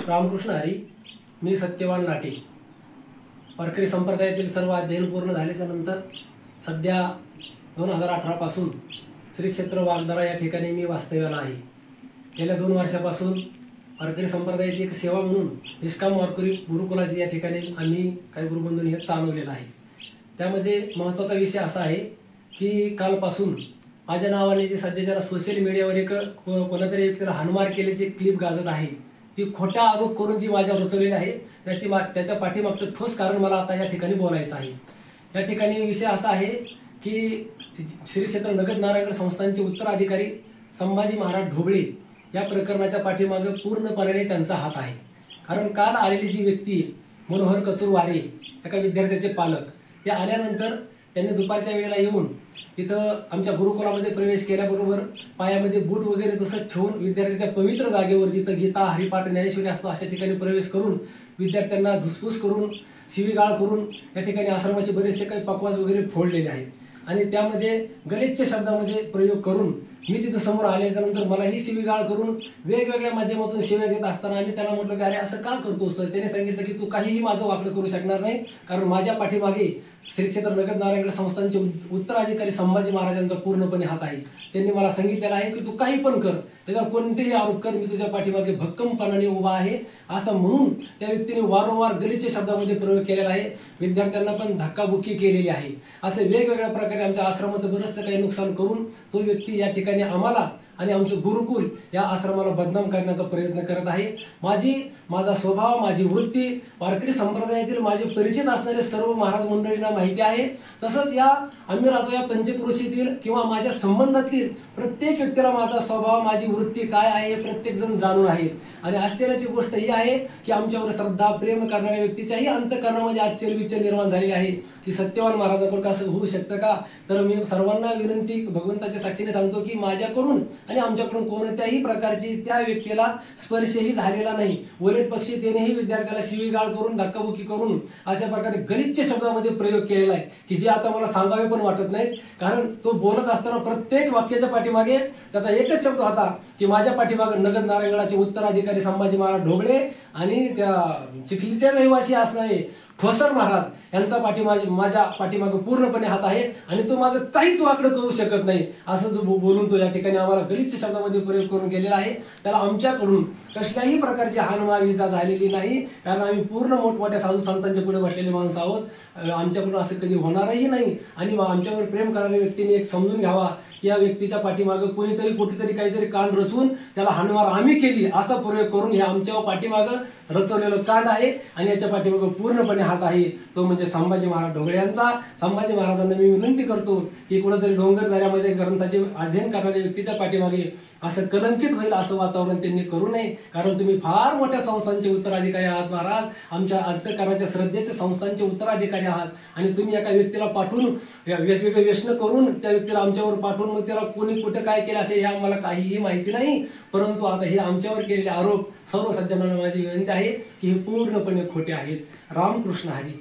रामकृष्ण हरी. मी Satyavan latte. वारकरी संप्रदायातील सर्व अध्ययन पूर्ण झाल्याच्या नंतर सध्या 2018 पासून श्री क्षेत्र वागदरा या ठिकाणी मी वास्तव्याला आहे. गेल्या 2 वर्षापासून वारकरी संप्रदायाची एक सेवा म्हणून निष्काम वारकरी गुरुकुलाची या ठिकाणी आम्ही काही गुरुबंधूंनी हे चालवलेलं आहे. त्यामध्ये महत्त्वाचा विषय असा आहे की कालपासून माझ्या नावाने जे सध्याच्या सोशल मीडियावर एक कोणातरी व्यक्तीला हाणमार केल्याची एक क्लिप गाजत आहे, ती खोटा आरोप करून जी माझ्यावर रचलेली आहे त्याच्या पाठीमागचं ठोस कारण मला आता या ठिकाणी बोलायचं आहे. या ठिकाणी विषय असा आहे की श्री क्षेत्र नगद नारायणगड संस्थानचे उत्तराधिकारी संभाजी महाराज ढोबळे या प्रकरणाच्या पाठीमागे पूर्णपणे त्यांचा हात आहे. कारण काल आलेली जी व्यक्ती मनोहर कचुरवारे एका विद्यार्थ्याचे पालक, ते आल्यानंतर त्यांनी दुपारच्या वेळेला येऊन इथं आमच्या गुरुकुलामध्ये प्रवेश केल्याबरोबर पायामध्ये बूट वगैरे तसंच ठेवून विद्यार्थ्याच्या पवित्र जागेवर जिथं गीता हरिपाठ ज्ञानेश्वरी असतो अशा ठिकाणी प्रवेश करून विद्यार्थ्यांना धुसफूस करून शिवीगाळ करून या ठिकाणी आश्रमाचे बरेचसे काही पकवाज वगैरे फोडलेले आहेत आणि त्यामध्ये गलिच्छ शब्दामध्ये प्रयोग करून मी तिथं समोर आल्यानंतर मलाही शिवीगाळ करून वेगवेगळ्या माध्यमातून सेवा देत असताना आम्ही त्याला म्हटलं की अरे असं का करतोस, तर त्याने सांगितलं की तू काहीही माझं वाकडं करू शकणार नाही, कारण माझ्या पाठीमागे श्री क्षेत्र नगद नारायणगड संस्थानचे उत्तराधिकारी संभाजी महाराजांचा पूर्णपणे हात आहे. त्यांनी मला सांगितलेलं आहे की तू काही पण कर, त्याच्यावर कोणतेही आरोप कर, मी तुझ्या पाठीमागे भक्कमपणाने उभा आहे असं म्हणून त्या व्यक्तीने वारंवार गलिच्छ शब्दामध्ये प्रयोग केलेला आहे. विद्यार्थ्यांना पण धक्काबुक्की केलेली आहे. असे वेगवेगळ्या प्रकारे आमच्या आश्रमाचं बरंचसं काही नुकसान करून तो व्यक्ती या ठिकाणी आम्हाला आणि आमचं गुरुकुल या आश्रमाला बदनाम करण्याचा प्रयत्न करत आहे. माझा स्वभाव, माझी वृत्ती वारकरी संप्रदायातील माझे परिचित असणारे सर्व महाराज मंडळींना माहिती आहे. तसंच आम्ही राहतो या पंचक्रोशीतील किंवा माझ्या संबंधातील प्रत्येक व्यक्तीला माझा स्वभाव, माझी वृत्ती काय आहे प्रत्येक जण जाणून आहेत. आणि आश्चर्याची गोष्ट ही आहे की आमच्यावर श्रद्धा प्रेम करणाऱ्या व्यक्तीच्याही अंतःकरणामध्ये आज चलबिचल निर्माण झालेली आहे की सत्यवान महाराजांकडून कसं होऊ शकतं का. तर मी सर्वांना विनंती भगवंताच्या साक्षीने सांगतो की माझ्याकडून आणि आमच्याकडून कोणत्याही प्रकारची त्या व्यक्तीला स्पर्शही झालेला नाही. उलट पक्षी त्यानेही विद्यार्थ्याला शिवीगाळ करून धक्काबुक्की करून अशा प्रकारे गलिच्छ शब्दामध्ये प्रयोग केलेला आहे की जे आता मला सांगावे पण वाटत नाहीत. कारण तो बोलत असताना प्रत्येक वाक्याच्या पाठीमागे त्याचा एकच शब्द होता की माझ्या पाठीमागे नगद नारायणगडाचे उत्तराधिकारी संभाजी महाराज ढोबळे आणि त्या चिखलीचे रहिवासी असणारे ठोसर महाराज यांचा माझ्या पाठीमागे पूर्णपणे हात आहे आणि तो माझं काहीच वाकडं करू शकत नाही असं जो बोलून तो या ठिकाणी आम्हाला गलिच्छ शब्दामध्ये प्रयोग करून गेलेला आहे. त्याला आमच्याकडून कसल्याही प्रकारची हाणमार इजा झालेली नाही, कारण आम्ही पूर्ण मोठमोठ्या साधू संतांच्या पुढे बसलेले माणसं आहोत. आमच्याकडून असं कधी होणारही नाही आणि आमच्यावर प्रेम करणाऱ्या व्यक्तीने एक समजून घ्यावा की या व्यक्तीच्या पाठीमागे कोणीतरी कुठेतरी काहीतरी कांड रचून त्याला हाणमार आम्ही केली असा प्रयोग करून हे आमच्या पाठीमागं रचवलेलं कांड आहे आणि याच्या पाठीमागं पूर्णपणे हात आहे तो म्हणजे संभाजी महाराज ढोबळे यांचा. संभाजी महाराजांना मी विनंती करतो की कुठेतरी डोंगर दऱ्यामध्ये ग्रंथाचे अध्ययन करणाऱ्या व्यक्तीच्या पाठीमागे असं कलंकित होईल असं वातावरण त्यांनी करू नये, कारण तुम्ही फार मोठ्या संस्थांचे उत्तराधिकारी आहात महाराज, आमच्या अंतःकरणाच्या श्रद्धेचे संस्थांचे उत्तराधिकारी आहात आणि तुम्ही एका व्यक्तीला पाठवून वेगवेगळे व्यसन करून त्या व्यक्तीला आमच्यावर पाठवून मग त्याला कोणी कुठं काय केलं असेल हे आम्हाला काहीही माहिती नाही. परंतु आता हे आमच्यावर केलेले आरोप सर्व सज्जनांना माझी विनंती आहे की हे पूर्णपणे खोटे आहेत. रामकृष्ण हरी.